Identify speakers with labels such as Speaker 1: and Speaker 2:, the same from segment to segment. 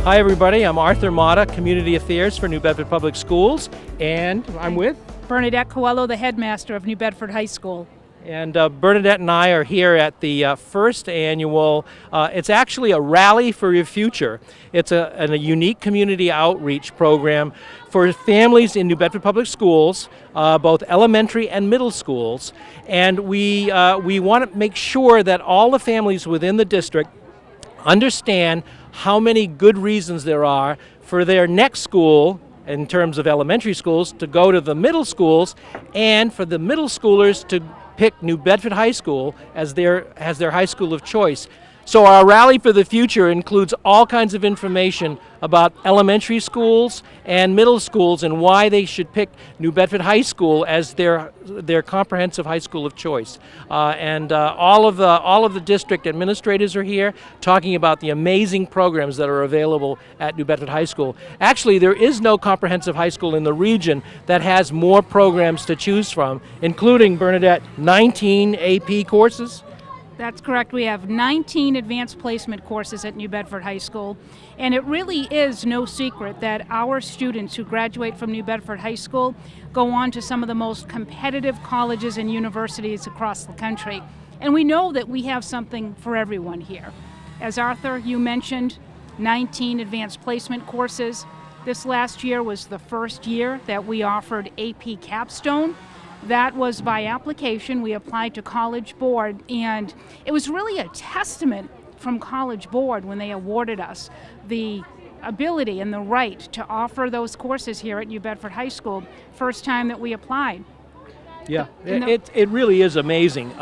Speaker 1: Hi everybody, I'm Arthur Mata, Community Affairs for New Bedford Public Schools, and I'm with
Speaker 2: Bernadette Coelho, the headmaster of New Bedford High School.
Speaker 1: And Bernadette and I are here at the first annual, it's actually a Rally for Your Future. It's a unique community outreach program for families in New Bedford Public Schools, both elementary and middle schools. And we want to make sure that all the families within the district understand how many good reasons there are for their next school, in terms of elementary schools, to go to the middle schools, and for the middle schoolers to pick New Bedford High School as their high school of choice. So our Rally for the Future includes all kinds of information about elementary schools and middle schools and why they should pick New Bedford High School as their comprehensive high school of choice. All of the district administrators are here talking about the amazing programs that are available at New Bedford High School. Actually, there is no comprehensive high school in the region that has more programs to choose from, including, Bernadette, 19 AP courses.
Speaker 2: That's correct. We have 19 advanced placement courses at New Bedford High School, and it really is no secret that our students who graduate from New Bedford High School go on to some of the most competitive colleges and universities across the country. And we know that we have something for everyone here. As Arthur, you mentioned, 19 advanced placement courses. This last year was the first year that we offered AP Capstone. That was by application. We applied to College Board, and it was really a testament from College Board when they awarded us the ability and the right to offer those courses here at New Bedford High School, first time that we applied.
Speaker 1: Yeah, it really is amazing.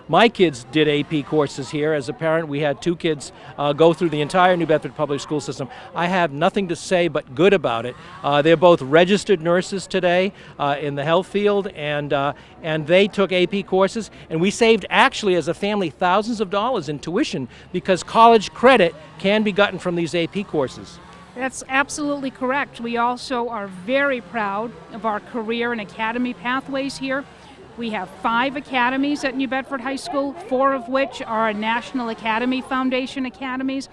Speaker 1: My kids did AP courses here. As a parent, we had two kids go through the entire New Bedford public school system. I have nothing to say but good about it. They're both registered nurses today in the health field, and they took AP courses, and we saved, actually, as a family, thousands of dollars in tuition because college credit can be gotten from these AP courses.
Speaker 2: That's absolutely correct. We also are very proud of our career and academy pathways here. We have 5 academies at New Bedford High School, 4 of which are National Academy Foundation academies.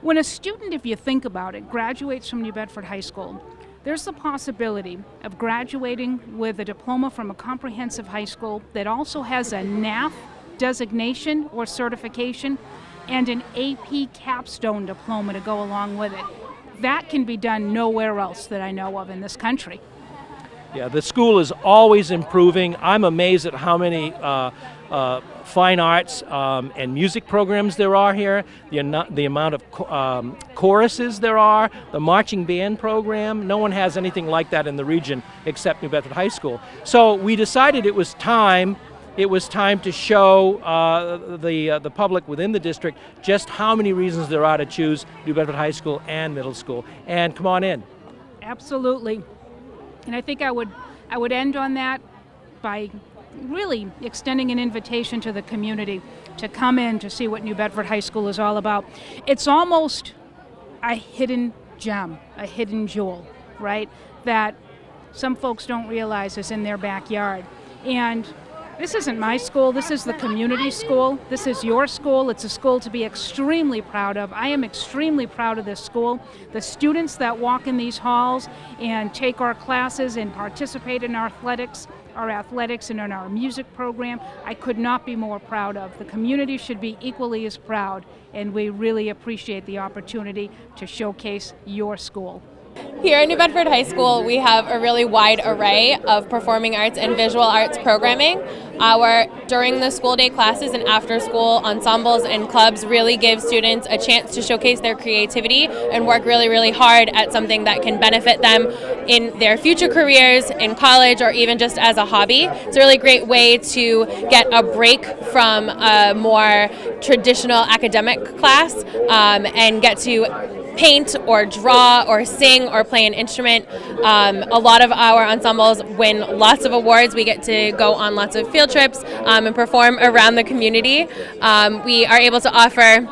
Speaker 2: When a student, if you think about it, graduates from New Bedford High School, there's the possibility of graduating with a diploma from a comprehensive high school that also has a NAF designation or certification and an AP Capstone diploma to go along with it. That can be done nowhere else that I know of in this country.
Speaker 1: Yeah, the school is always improving. I'm amazed at how many fine arts and music programs there are here, the amount of choruses there are, the marching band program. No one has anything like that in the region except New Bedford High School. So we decided it was time to show the public within the district just how many reasons there are to choose New Bedford High School and middle school. And come on in.
Speaker 2: Absolutely. And I think I would end on that by really extending an invitation to the community to come in to see what New Bedford High School is all about. It's almost a hidden gem, a hidden jewel, right? That some folks don't realize is in their backyard. And this isn't my school, this is the community school. This is your school. It's a school to be extremely proud of. I am extremely proud of this school. The students that walk in these halls and take our classes and participate in our athletics and in our music program, I could not be more proud of. The community should be equally as proud, and we really appreciate the opportunity to showcase your school.
Speaker 3: Here at New Bedford High School, we have a really wide array of performing arts and visual arts programming. Our during the school day classes and after school ensembles and clubs really give students a chance to showcase their creativity and work really, really hard at something that can benefit them in their future careers, in college, or even just as a hobby. It's a really great way to get a break from a more traditional academic class and get to paint or draw or sing or play an instrument. A lot of our ensembles win lots of awards. We get to go on lots of field trips and perform around the community. We are able to offer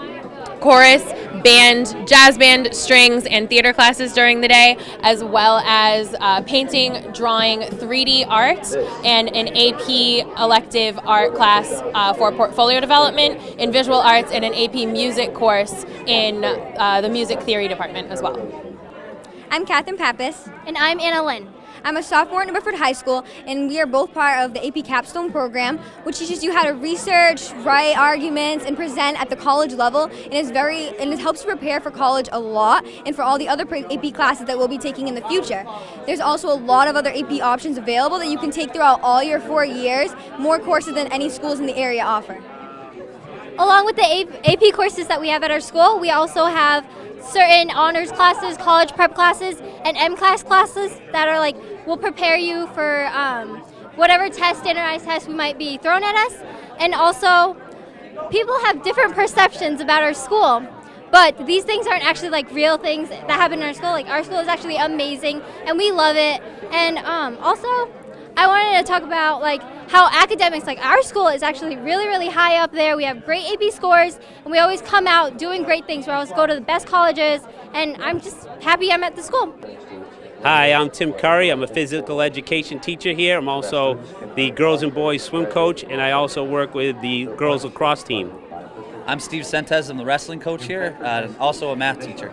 Speaker 3: chorus, band, jazz band, strings, and theater classes during the day, as well as painting, drawing, 3D art, and an AP elective art class for portfolio development in visual arts, and an AP music course in the music theory department as well.
Speaker 4: I'm Catherine Pappas.
Speaker 5: And I'm Anna Lynn.
Speaker 4: I'm a sophomore at Bedford High School, and we are both part of the AP Capstone program, which teaches you how to research, write arguments, and present at the college level. And it helps you prepare for college a lot, and for all the other AP classes that we'll be taking in the future. There's also a lot of other AP options available that you can take throughout all your 4 years, more courses than any schools in the area offer.
Speaker 5: Along with the AP courses that we have at our school, we also have certain honors classes, college prep classes, and M-class classes that are will prepare you for whatever standardized test we might be thrown at us. And also, people have different perceptions about our school, but these things aren't actually real things that happen in our school. Our school is actually amazing, and we love it. And also, I wanted to talk about how academics, our school is actually really, really high up there. We have great AP scores, and we always come out doing great things. We always go to the best colleges, and I'm just happy I'm at the school.
Speaker 6: Hi, I'm Tim Curry. I'm a physical education teacher here. I'm also the girls and boys swim coach, and I also work with the girls lacrosse team.
Speaker 7: I'm Steve Sentes. I'm the wrestling coach here, also a math teacher.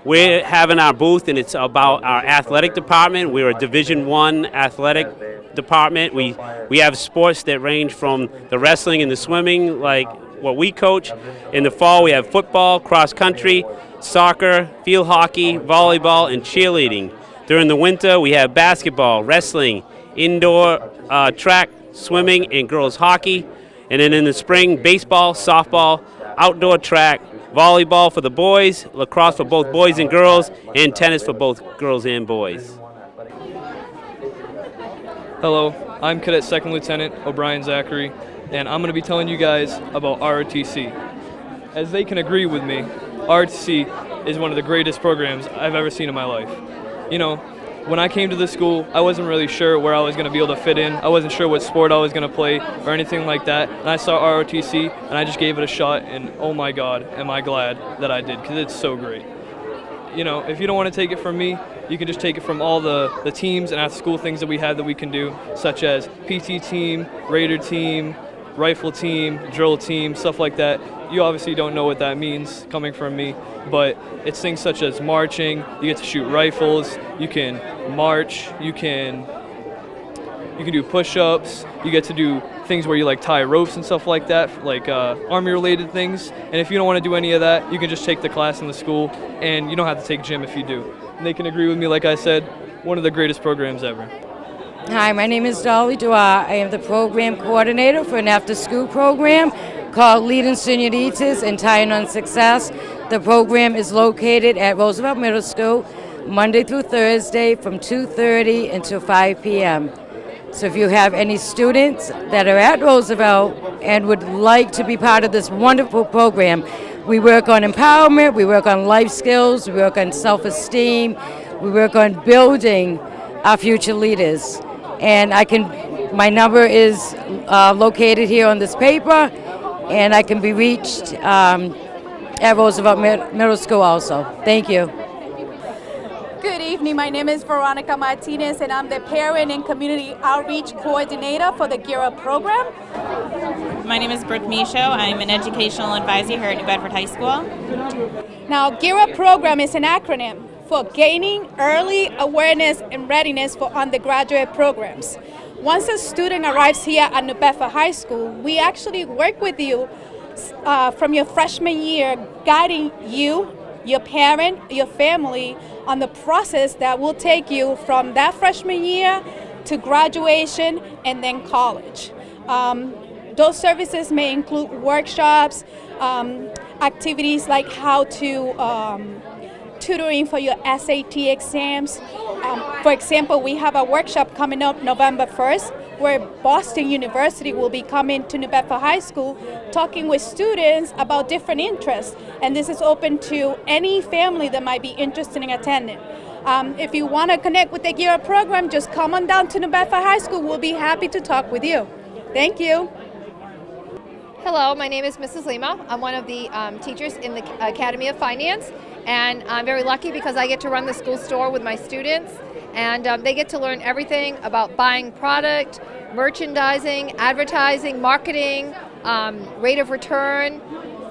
Speaker 6: We're having our booth, and it's about our athletic department. We're a Division I athletic department. We have sports that range from the wrestling and the swimming, like what we coach. In the fall, we have football, cross country, soccer, field hockey, volleyball, and cheerleading. During the winter, we have basketball, wrestling, indoor track, swimming, and girls hockey. And then in the spring, baseball, softball, outdoor track, volleyball for the boys, lacrosse for both boys and girls, and tennis for both girls and boys.
Speaker 8: Hello, I'm Cadet Second Lieutenant O'Brien Zachary, and I'm going to be telling you guys about ROTC. As they can agree with me, ROTC is one of the greatest programs I've ever seen in my life. You know, when I came to the school, I wasn't really sure where I was going to be able to fit in. I wasn't sure what sport I was going to play or anything like that. And I saw ROTC, and I just gave it a shot, and oh my God, am I glad that I did, because it's so great. You know, if you don't want to take it from me, you can just take it from all the teams and after-school things that we have that we can do, such as PT team, Raider team, rifle team, drill team, stuff like that. You obviously don't know what that means coming from me, but it's things such as marching. You get to shoot rifles. You can march. You can do push-ups. You get to do things where you tie ropes and stuff like that, army-related things. And if you don't want to do any of that, you can just take the class in the school, and you don't have to take gym if you do. And they can agree with me, like I said, one of the greatest programs ever.
Speaker 9: Hi, my name is Dolly Dua. I am the program coordinator for an after-school program called Leading Senoritas and Tying on Success. The program is located at Roosevelt Middle School, Monday through Thursday from 2:30 until 5 p.m. So if you have any students that are at Roosevelt and would like to be part of this wonderful program, we work on empowerment, we work on life skills, we work on self-esteem, we work on building our future leaders. And my number is located here on this paper, and I can be reached at Roosevelt Middle School also. Thank you.
Speaker 10: Good evening, my name is Veronica Martinez, and I'm the Parent and Community Outreach Coordinator for the Gear Up program.
Speaker 11: My name is Brooke Michaud. I'm an Educational Advisor here at New Bedford High School.
Speaker 10: Now, Gear Up program is an acronym for Gaining Early Awareness and Readiness for Undergraduate Programs. Once a student arrives here at New Bedford High School, we actually work with you from your freshman year, guiding you, your parent, your family on the process that will take you from that freshman year to graduation and then college. Those services may include workshops, activities like how to tutoring for your SAT exams. For example, we have a workshop coming up November 1st where Boston University will be coming to New Bedford High School talking with students about different interests. And this is open to any family that might be interested in attending. If you want to connect with the Gear Up program, just come on down to New Bedford High School. We'll be happy to talk with you. Thank you.
Speaker 12: Hello, my name is Mrs. Lima. I'm one of the teachers in the Academy of Finance, and I'm very lucky because I get to run the school store with my students, and they get to learn everything about buying product, merchandising, advertising, marketing, rate of return.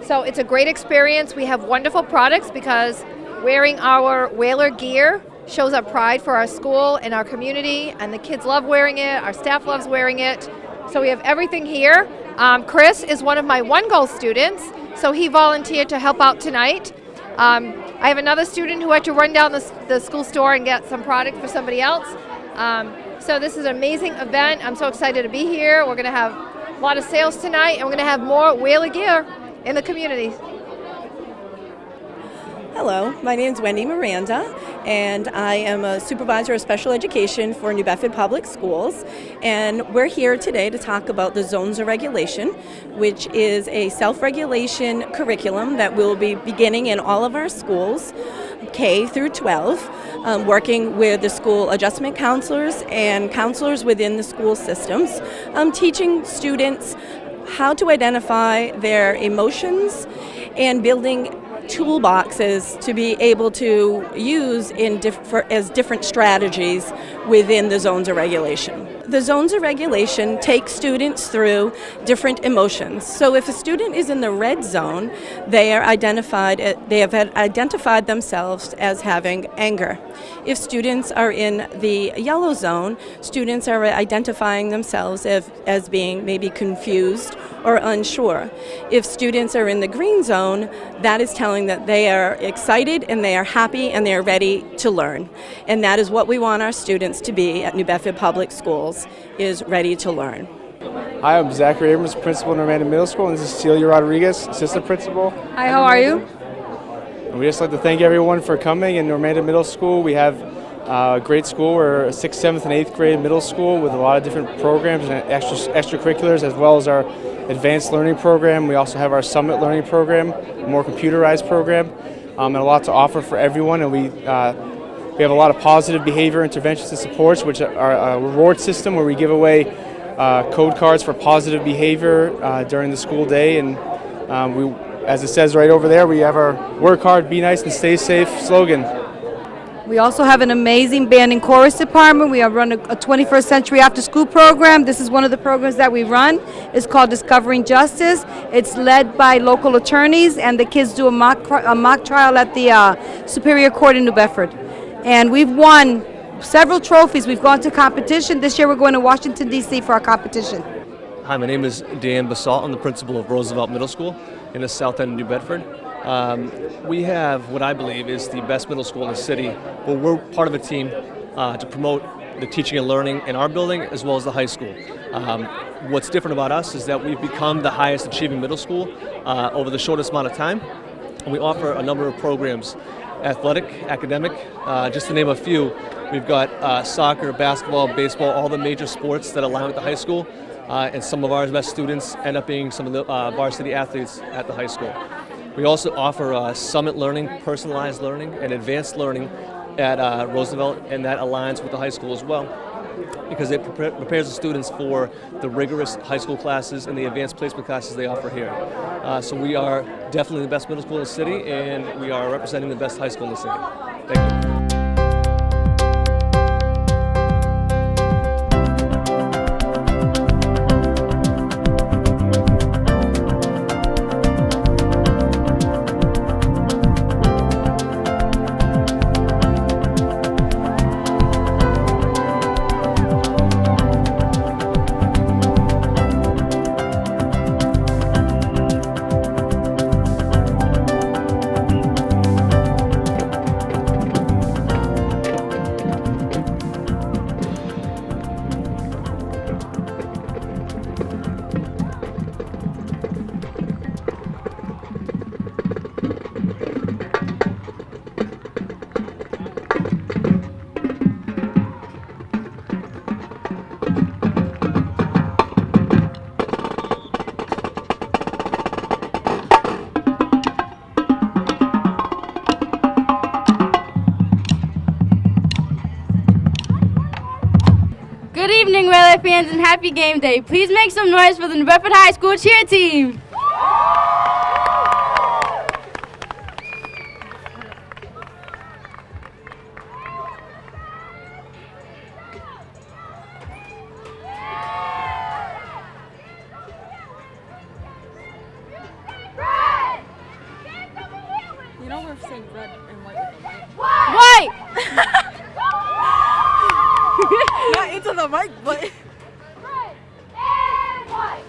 Speaker 12: So it's a great experience. We have wonderful products because wearing our Whaler gear shows our pride for our school and our community, and the kids love wearing it, our staff loves wearing it. So we have everything here. Chris is one of my One Goal students, so he volunteered to help out tonight. I have another student who had to run down the school store and get some product for somebody else. So this is an amazing event. I'm so excited to be here. We're going to have a lot of sales tonight, and we're going to have more Whaler gear in the community.
Speaker 13: Hello, my name is Wendy Miranda, and I am a supervisor of special education for New Bedford Public Schools. And we're here today to talk about the Zones of Regulation, which is a self-regulation curriculum that will be beginning in all of our schools, K through 12, working with the school adjustment counselors and counselors within the school systems, teaching students how to identify their emotions and building toolboxes to be able to use as different strategies within the zones of regulation. The zones of regulation take students through different emotions. So if a student is in the red zone, they have identified themselves as having anger. If students are in the yellow zone, students are identifying themselves as being maybe confused or unsure. If students are in the green zone, that is telling that they are excited and they are happy and they are ready to learn. And that is what we want our students to be at New Bedford Public Schools, is ready to learn.
Speaker 14: Hi, I'm Zachary Abrams, principal in Normandy Middle School, and this is Celia Rodriguez, assistant principal.
Speaker 15: Hi, how are you?
Speaker 14: And we just like to thank everyone for coming. In Normandy Middle School, we have a great school. We're a 6th, 7th, and 8th grade middle school with a lot of different programs and extracurriculars, as well as our advanced learning program. We also have our summit learning program, a more computerized program, and a lot to offer for everyone. And we have a lot of positive behavior interventions and supports, which are a reward system where we give away code cards for positive behavior during the school day. And as it says right over there, we have our work hard, be nice, and stay safe slogan.
Speaker 15: We also have an amazing band and chorus department. We run a 21st century after school program. This is one of the programs that we run. It's called Discovering Justice. It's led by local attorneys, and the kids do a mock trial at the Superior Court in New Bedford. And we've won several trophies. We've gone to competition. This year we're going to Washington, D.C. for our competition.
Speaker 16: Hi, my name is Dan Basalt. I'm the principal of Roosevelt Middle School in the south end of New Bedford. We have what I believe is the best middle school in the city. Well, we're part of a team to promote the teaching and learning in our building as well as the high school. What's different about us is that we've become the highest achieving middle school over the shortest amount of time. And we offer a number of programs, athletic, academic, just to name a few. We've got soccer, basketball, baseball, all the major sports that align with the high school. And some of our best students end up being some of the varsity athletes at the high school. We also offer summit learning, personalized learning, and advanced learning at Roosevelt, and that aligns with the high school as well, because it prepares the students for the rigorous high school classes and the advanced placement classes they offer here. So we are definitely the best middle school in the city, and we are representing the best high school in the city. Thank you.
Speaker 17: Good evening, Rally fans, and happy game day. Please make some noise for the New Bedford High School cheer team.
Speaker 18: You know we're saying red and white with the mic.
Speaker 17: White!
Speaker 18: Not into the mic, but...
Speaker 19: Red and white.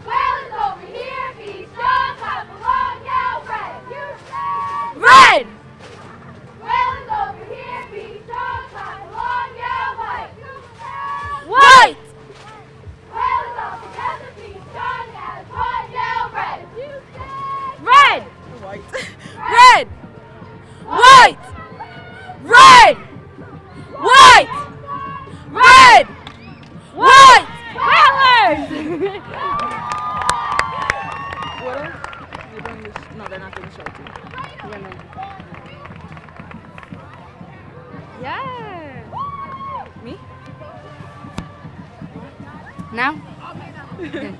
Speaker 19: Wales over here, be strong, clap along, yell red. You say
Speaker 17: Red!
Speaker 19: Wales over here, be strong, clap along, yell white. You say
Speaker 17: White!
Speaker 19: Wales over here, be strong, as one, yell red. You say
Speaker 17: Red!
Speaker 18: White.
Speaker 17: Red! White! Red! White! Red! White! Colors!
Speaker 18: What are you doing this? No, they're not doing the show too.
Speaker 17: Yeah.
Speaker 18: Me?
Speaker 17: Now? Okay.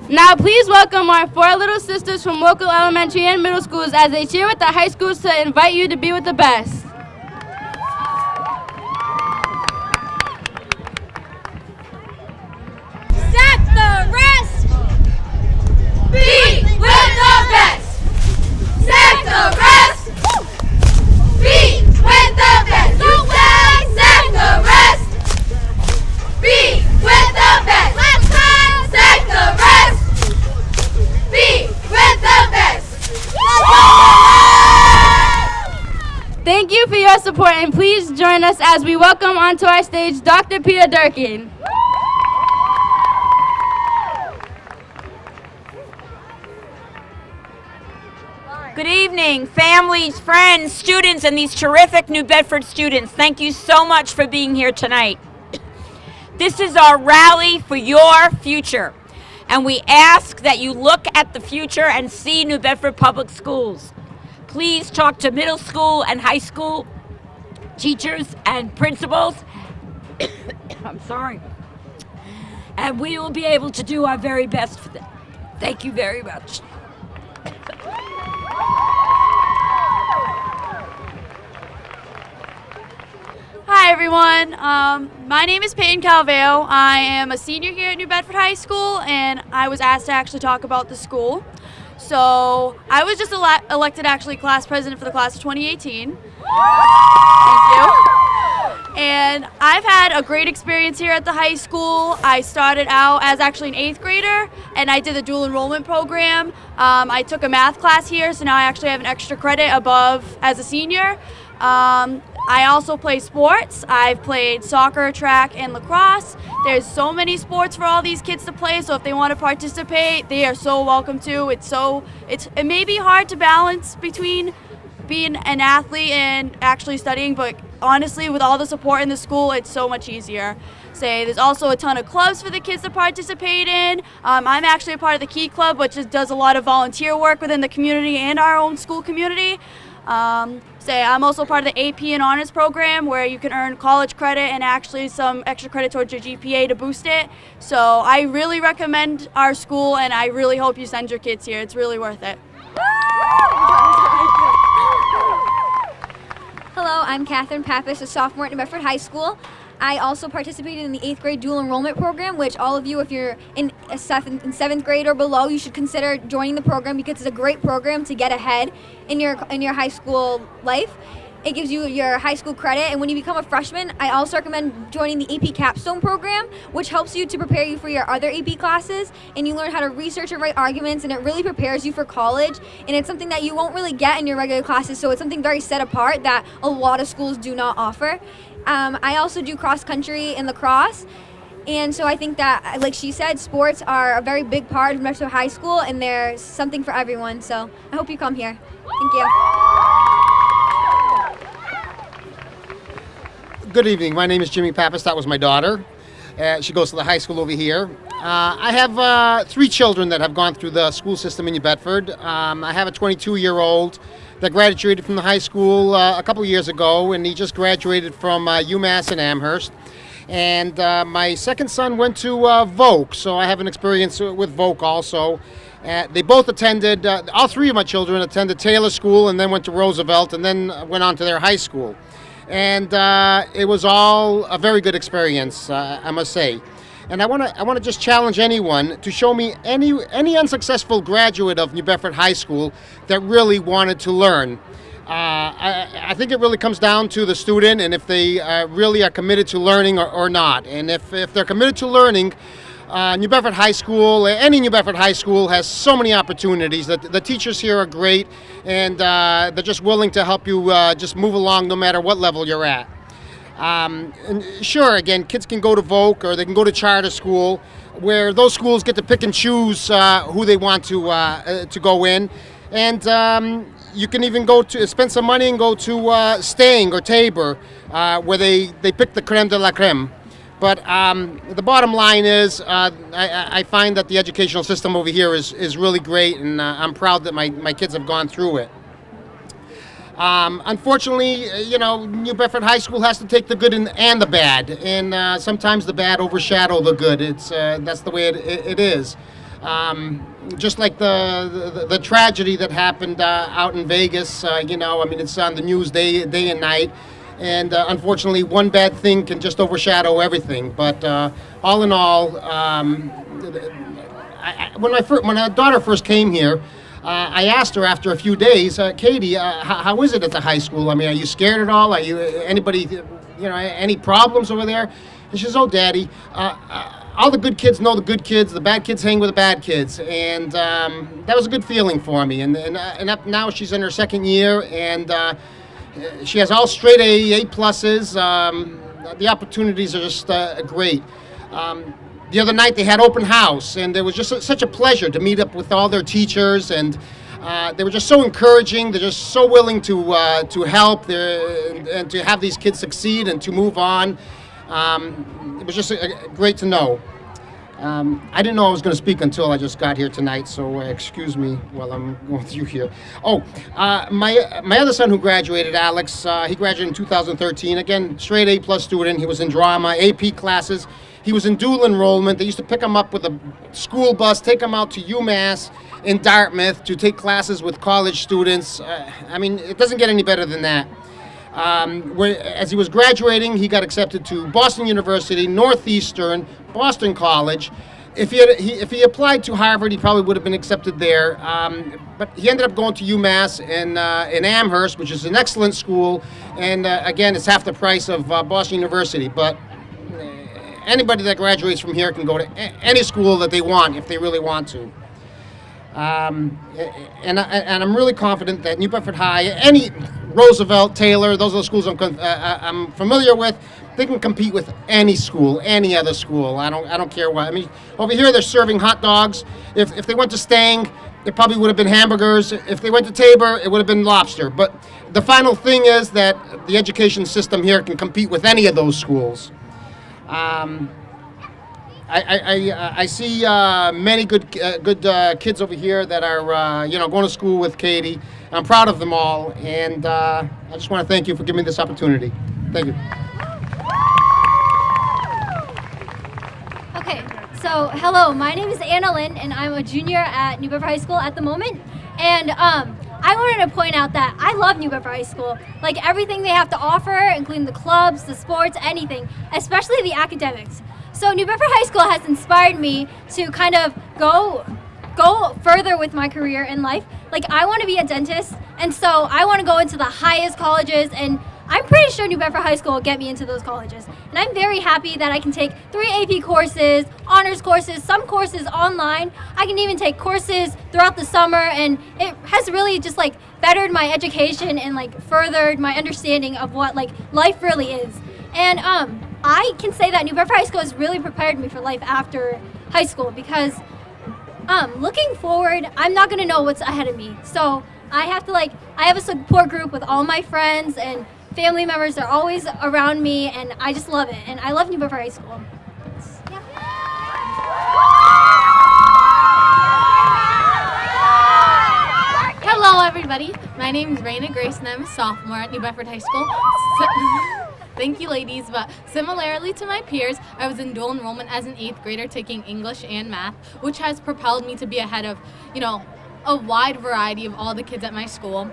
Speaker 17: Now please welcome our 4 little sisters from local elementary and middle schools as they cheer with the high schools to invite you to be with the best.
Speaker 19: Set the rest. Be with the best. Set the rest. Be with the best. You say set the rest. Be with the best. Let's try. Set the rest. Be with the best.
Speaker 17: Thank you for your support, and please join us as we welcome onto our stage Dr. Peter Durkin.
Speaker 20: Good evening, families, friends, students, and these terrific New Bedford students. Thank you so much for being here tonight. This is our rally for your future, and we ask that you look at the future and see New Bedford Public Schools. Please talk to middle school and high school teachers and principals. I'm sorry. And we will be able to do our very best for them. Thank you very much.
Speaker 17: Hi everyone, my name is Peyton Calveo. I am a senior here at New Bedford High School, and I was asked to actually talk about the school. So I was just elected actually class president for the class of 2018. Thank you. And I've had a great experience here at the high school. I started out as actually an 8th grader, and I did the dual enrollment program. I took a math class here, so now I actually have an extra credit above as a senior. I also play sports. I've played soccer, track, and lacrosse. There's so many sports for all these kids to play, so if they want to participate, they are so welcome to. It may be hard to balance between being an athlete and actually studying, but honestly, with all the support in the school, it's so much easier. There's also a ton of clubs for the kids to participate in. I'm actually a part of the Key Club, which does a lot of volunteer work within the community and our own school community. I'm also part of the AP and Honors program, where you can earn college credit and actually some extra credit towards your GPA to boost it. So I really recommend our school, and I really hope you send your kids here. It's really worth it.
Speaker 4: Hello, I'm Catherine Pappas, a sophomore at New Bedford High School. I also participated in the 8th grade dual enrollment program, which all of you, if you're in 7th grade or below, you should consider joining the program because it's a great program to get ahead in your high school life. It gives you your high school credit, and when you become a freshman, I also recommend joining the AP Capstone program, which helps you to prepare you for your other AP classes, and you learn how to research and write arguments, and it really prepares you for college, and it's something that you won't really get in your regular classes, so it's something very set apart that a lot of schools do not offer. I also do cross country and lacrosse, and so I think that, like she said, sports are a very big part of Bedford High School, and there's something for everyone, so I hope you come here. Thank you.
Speaker 21: Good evening. My name is Jimmy Pappas. That was my daughter. She goes to the high school over here. I have 3 children that have gone through the school system in New Bedford. I have a 22-year-old that graduated from the high school a couple years ago, and he just graduated from UMass in Amherst. And my second son went to Voc, so I have an experience with Voc also. They both attended, all three of my children attended Taylor School and then went to Roosevelt and then went on to their high school. And it was all a very good experience, I must say. And I want to just challenge anyone to show me any unsuccessful graduate of New Bedford High School that really wanted to learn. I think it really comes down to the student and if they really are committed to learning or not. And if they're committed to learning, New Bedford High School, any New Bedford High School has so many opportunities. The teachers here are great, and they're just willing to help you just move along no matter what level you're at. And sure, again, kids can go to Voc or they can go to charter school, where those schools get to pick and choose who they want to go in. And you can even go to spend some money and go to Stang or Tabor, where they pick the creme de la creme. But the bottom line is, I find that the educational system over here is really great, and I'm proud that my kids have gone through it. Unfortunately, New Bedford High School has to take the good and the bad, and sometimes the bad overshadow the good. That's the way it is. Just like the tragedy that happened out in Vegas, it's on the news day and night. And unfortunately, one bad thing can just overshadow everything. But all in all, when my daughter first came here, I asked her after a few days, Katie, how is it at the high school? I mean, are you scared at all? Are you any problems over there? And she says, "Oh, Daddy, all the good kids know the good kids. The bad kids hang with the bad kids." And that was a good feeling for me. And now she's in her second year, and she has all straight A pluses. The opportunities are just great. The other night they had open house, and it was just such a pleasure to meet up with all their teachers, and they were just so encouraging. They're just so willing to help and to have these kids succeed and to move on. It was just great to know. I didn't know I was going to speak until I just got here tonight, so excuse me while I'm going through here. Oh, my other son who graduated, Alex, he graduated in 2013. Again, straight A plus student. He was in drama, AP classes. He was in dual enrollment. They used to pick him up with a school bus, take him out to UMass in Dartmouth to take classes with college students. It doesn't get any better than that. As he was graduating, he got accepted to Boston University, Northeastern, Boston College. If he applied to Harvard, he probably would have been accepted there. But he ended up going to UMass in Amherst, which is an excellent school. And again, it's half the price of Boston University. But anybody that graduates from here can go to any school that they want if they really want to. And I'm really confident that New Bedford High, any Roosevelt, Taylor, those are the schools I'm familiar with. They can compete with any school, any other school. I don't care what. Over here they're serving hot dogs. If they went to Stang, it probably would have been hamburgers. If they went to Tabor, it would have been lobster. But the final thing is that the education system here can compete with any of those schools. I see many good kids over here that are going to school with Katie. I'm proud of them all, and I just want to thank you for giving me this opportunity. Thank you.
Speaker 5: Okay, so hello, my name is Anna Lynn, and I'm a junior at New Bedford High School at the moment. And I wanted to point out that I love New Bedford High School. Like everything they have to offer, including the clubs, the sports, anything, especially the academics. So New Bedford High School has inspired me to kind of go further with my career in life. Like I want to be a dentist, and so I want to go into the highest colleges, and I'm pretty sure New Bedford High School will get me into those colleges. And I'm very happy that I can take 3 AP courses, honors courses, some courses online. I can even take courses throughout the summer, and it has really just like bettered my education and like furthered my understanding of what like life really is. And I can say that New Bedford High School has really prepared me for life after high school, because looking forward, I'm not gonna know what's ahead of me. So I have a support group with all my friends and family members. They're always around me, and I just love it. And I love New Bedford High School.
Speaker 1: Hello, everybody. everybody. My name is Raina Grace and I'm a sophomore at New Bedford High School. Thank you, ladies, but similarly to my peers, I was in dual enrollment as an 8th grader taking English and math, which has propelled me to be ahead of, a wide variety of all the kids at my school.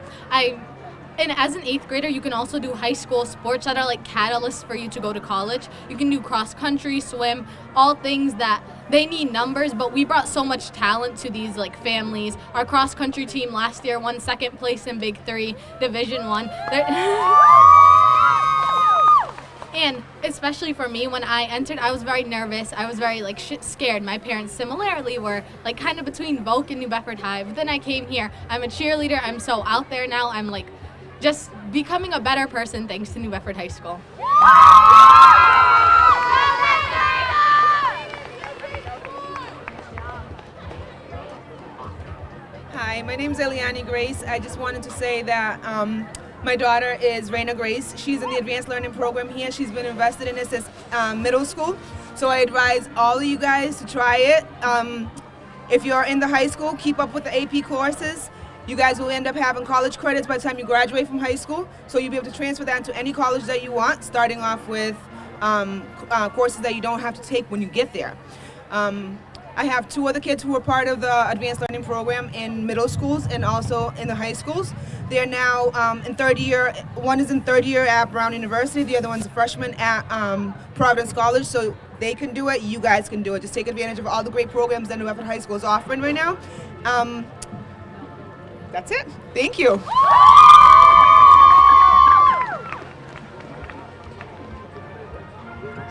Speaker 1: And as an 8th grader, you can also do high school sports that are like catalysts for you to go to college. You can do cross country, swim, all things that they need numbers, but we brought so much talent to these like families. Our cross country team last year won 2nd place in Big 3, Division 1. And especially for me, when I entered, I was very nervous. I was very scared. My parents similarly were kind of between Voc and New Bedford High. But then I came here. I'm a cheerleader. I'm so out there now. I'm just becoming a better person thanks to New Bedford High School.
Speaker 18: Hi, my name is Eliani Grace. I just wanted to say that my daughter is Raina Grace. She's in the advanced learning program here. She's been invested in this since middle school. So I advise all of you guys to try it. If you're in the high school, keep up with the AP courses. You guys will end up having college credits by the time you graduate from high school. So you'll be able to transfer that into any college that you want, starting off with courses that you don't have to take when you get there. I have 2 other kids who are part of the advanced learning program in middle schools and also in the high schools. They're now in 3rd year. One is in 3rd year at Brown University. The other one's a freshman at Providence College. So they can do it. You guys can do it. Just take advantage of all the great programs that New Bedford High School is offering right now. That's it. Thank you.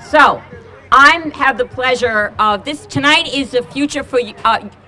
Speaker 20: So, I have the pleasure of this. Tonight is the future for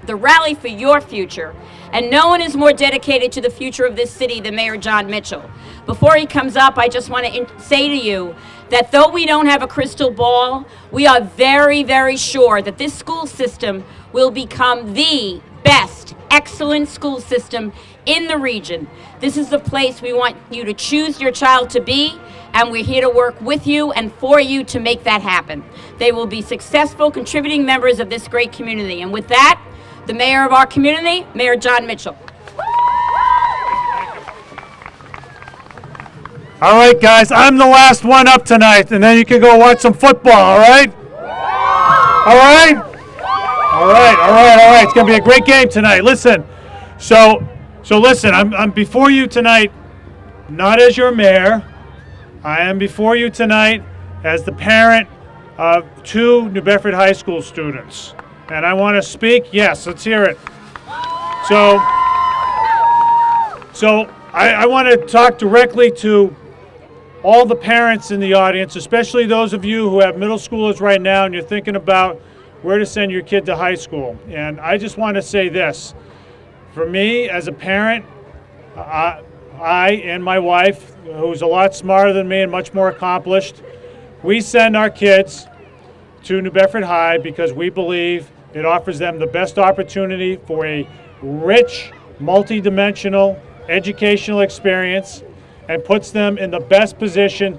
Speaker 20: the rally for your future, and no one is more dedicated to the future of this city than Mayor John Mitchell. Before he comes up, I just want to say to you that though we don't have a crystal ball, we are very, very sure that this school system will become the best, excellent school system in the region. This is the place we want you to choose your child to be, and we're here to work with you and for you to make that happen. They will be successful, contributing members of this great community. And with that, the mayor of our community, Mayor John Mitchell.
Speaker 22: All right, guys, I'm the last one up tonight, and then you can go watch some football, all right? All right? All right. It's going to be a great game tonight. Listen, so listen, I'm before you tonight, not as your mayor. I am before you tonight as the parent of 2 New Bedford High School students. And I want to speak. Yes, let's hear it. So I want to talk directly to all the parents in the audience, especially those of you who have middle schoolers right now and you're thinking about where to send your kid to high school. And I just want to say this. For me, as a parent, I and my wife, who's a lot smarter than me and much more accomplished, we send our kids to New Bedford High because we believe it offers them the best opportunity for a rich, multi-dimensional educational experience and puts them in the best position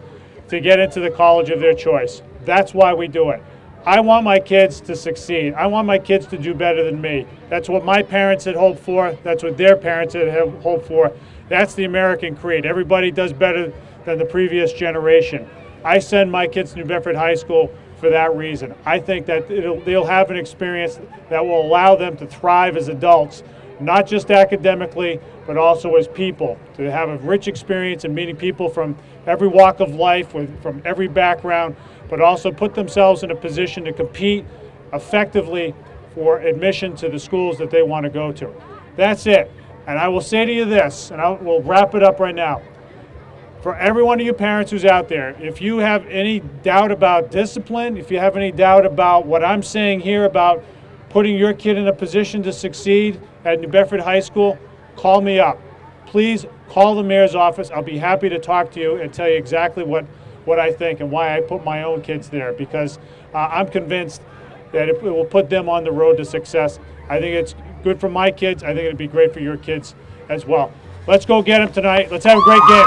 Speaker 22: to get into the college of their choice. That's why we do it. I want my kids to succeed. I want my kids to do better than me. That's what my parents had hoped for. That's what their parents had hoped for. That's the American creed. Everybody does better than the previous generation. I send my kids to New Bedford High School for that reason. I think that they'll have an experience that will allow them to thrive as adults, not just academically, but also as people, to have a rich experience in meeting people from every walk of life, from every background, but also put themselves in a position to compete effectively for admission to the schools that they want to go to. That's it. And I will say to you this, and we'll wrap it up right now. For every one of you parents who's out there, if you have any doubt about discipline, if you have any doubt about what I'm saying here about putting your kid in a position to succeed at New Bedford High School, call me up. Please call the mayor's office. I'll be happy to talk to you and tell you exactly what I think and why I put my own kids there, because I'm convinced that it will put them on the road to success. I think it's good for my kids. I think it'd be great for your kids as well. Let's go get them tonight. Let's have a great game.